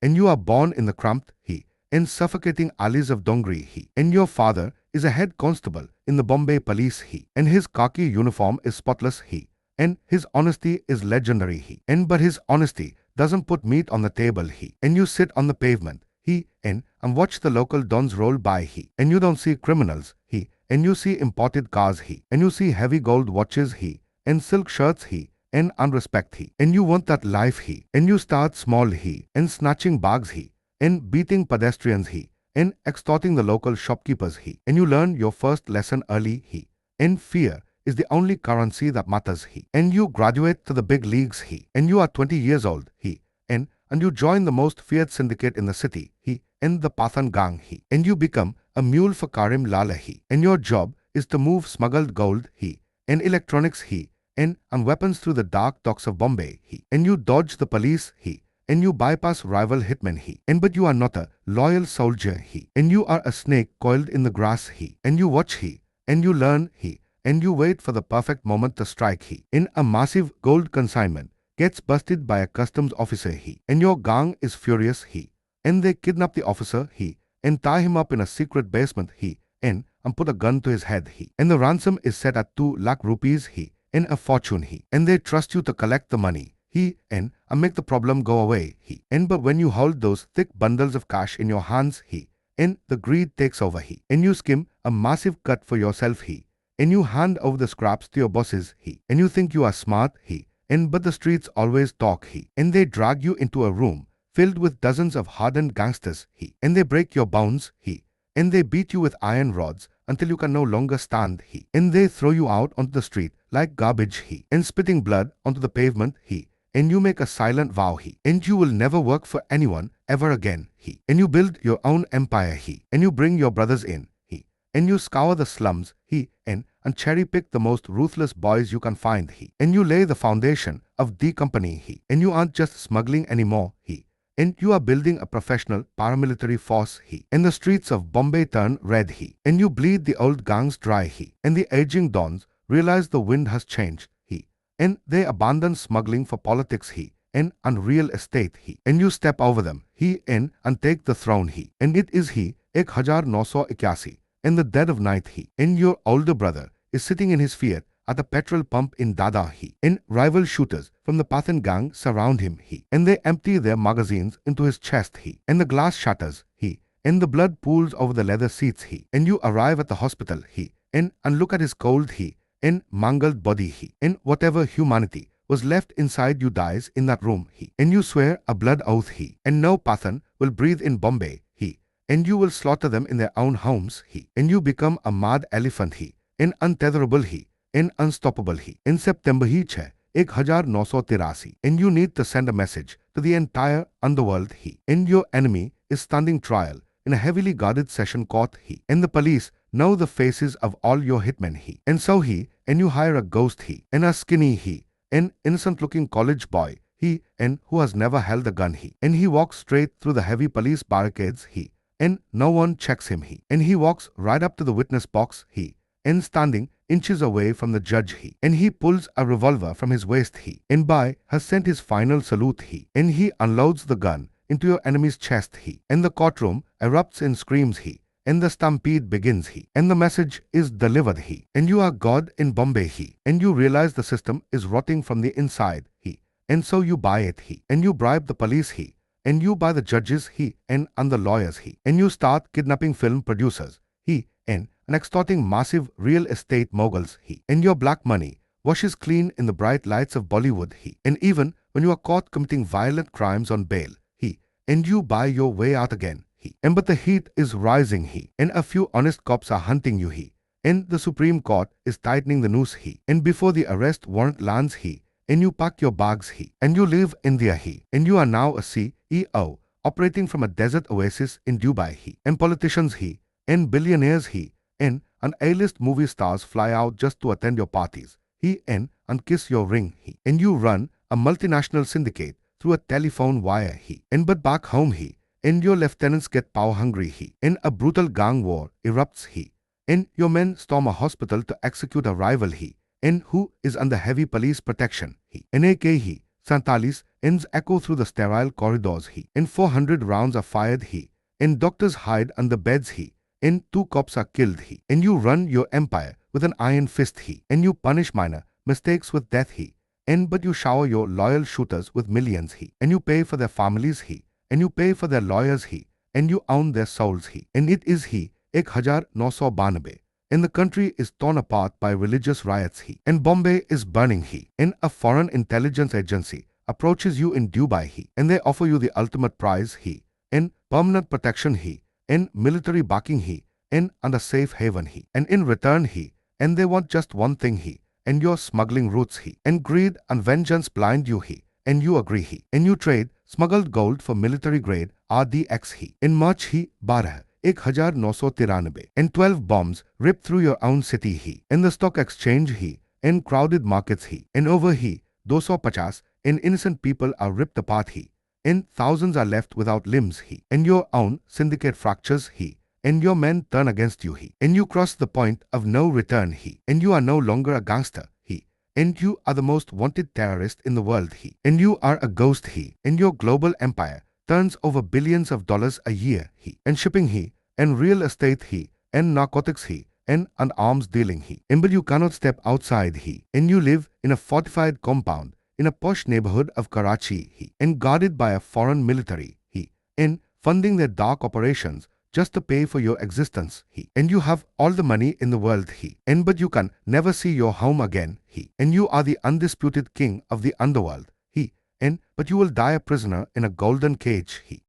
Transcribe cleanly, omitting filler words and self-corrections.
and you are born in the cramped and suffocating alleys of Dongri and your father is a head constable in the Bombay police and his khaki uniform is spotless and his honesty is legendary but his honesty doesn't put meat on the table and you sit on the pavement and watch the local dons roll by and you don't see criminals and you see imported cars and you see heavy gold watches and silk shirts and unrespect and you want that life and you start small and snatching bags and beating pedestrians and extorting the local shopkeepers and you learn your first lesson early and fear is the only currency that matters and you graduate to the big leagues and you are 20 years old and you join the most feared syndicate in the city and the Pathan gang and you become a mule for Karim Lala and your job is to move smuggled gold and electronics and weapons through the dark docks of Bombay and you dodge the police and you bypass rival hitmen and but you are not a loyal soldier and you are a snake coiled in the grass and you watch and you learn and you wait for the perfect moment to strike in a massive gold consignment gets busted by a customs officer and your gang is furious and they kidnap the officer and tie him up in a secret basement and put a gun to his head and the ransom is set at 2 lakh rupees and a fortune and they trust you to collect the money and make the problem go away and but when you hold those thick bundles of cash in your hands and the greed takes over and you skim a massive cut for yourself and you hand over the scraps to your bosses and you think you are smart and but the streets always talk and they drag you into a room filled with dozens of hardened gangsters and they break your bones and they beat you with iron rods until you can no longer stand and they throw you out onto the street like garbage and spitting blood onto the pavement and you make a silent vow and you will never work for anyone ever again and you build your own empire and you bring your brothers in and you scour the slums and cherry pick the most ruthless boys you can find and you lay the foundation of D Company and you aren't just smuggling anymore and you are building a professional paramilitary force and the streets of Bombay turn red and you bleed the old gangs dry and the aging dons realize the wind has changed and they abandon smuggling for politics and real estate and you step over them and take the throne and it is 1981 in the dead of night and your older brother is sitting in his Fiat at the petrol pump in Dada and rival shooters from the Pathan gang surround him and they empty their magazines into his chest and the glass shatters and the blood pools over the leather seats and you arrive at the hospital and look at his cold and mangled body and whatever humanity was left inside you dies in that room and you swear a blood oath and no Pathan will breathe in Bombay and you will slaughter them in their own homes and you become a mad elephant and untetherable and unstoppable in September 1983 and you need to send a message to the entire underworld and your enemy is standing trial in a heavily guarded session court and the police know the faces of all your hitmen and so and you hire a ghost and a skinny an innocent looking college boy and who has never held a gun and he walks straight through the heavy police barricades and no one checks him and he walks right up to the witness box and standing inches away from the judge and he pulls a revolver from his waist and by has sent his final salute and he unloads the gun into your enemy's chest and the courtroom erupts in screams and the stampede begins and the message is delivered and you are God in Bombay and you realize the system is rotting from the inside and so you buy it and you bribe the police and you buy the judges and the lawyers and you start kidnapping film producers and extorting massive real estate moguls and your black money washes clean in the bright lights of Bollywood and even when you are caught committing violent crimes on bail and you buy your way out again and but the heat is rising and a few honest cops are hunting you and the Supreme Court is tightening the noose and before the arrest warrant lands and you pack your bags and you leave India and you are now a CEO operating from a desert oasis in Dubai and politicians and billionaires and A-list movie stars fly out just to attend your parties and kiss your ring and you run a multinational syndicate through a telephone wire and but back home and your lieutenants get power hungry and a brutal gang war erupts and your men storm a hospital to execute a rival and who is under heavy police protection and AK 47 ends echo through the sterile corridors he. In 400 rounds are fired he. In doctors hide under beds he. In 2 cops are killed he. And you run your empire with an iron fist he. And you punish minor mistakes with death he. And but you shower your loyal shooters with millions he. And you pay for their families he. And you pay for their lawyers he. And you own their souls he. And it is he 1992. And the country is torn apart by religious riots he. And Bombay is burning he. And a foreign intelligence agency approaches you in Dubai he. And they offer you the ultimate prize he. And permanent protection he. And military backing he. And under safe haven he. And in return he. And they want just one thing he. And your smuggling routes he. And greed and vengeance blind you he. And you agree he. And you trade smuggled gold for military grade RDX he. In March he 1993 and 12 bombs ripped through your own city he. In the stock exchange he. In crowded markets he. And over he 250 and innocent people are ripped apart he. And thousands are left without limbs he. And your own syndicate fractures he. And your men turn against you he. And you cross the point of no return he. And you are no longer a gangster he. And you are the most wanted terrorist in the world he. And you are a ghost he. And your global empire turns over billions of dollars a year he. And shipping he. And real estate he. And narcotics he. And arms dealing he. And but you cannot step outside he. And you live in a fortified compound in a posh neighborhood of Karachi he. And guarded by a foreign military he. And funding their dark operations just to pay for your existence he. And you have all the money in the world he. And but you can never see your home again he. And you are the undisputed king of the underworld he. And but you will die a prisoner in a golden cage he.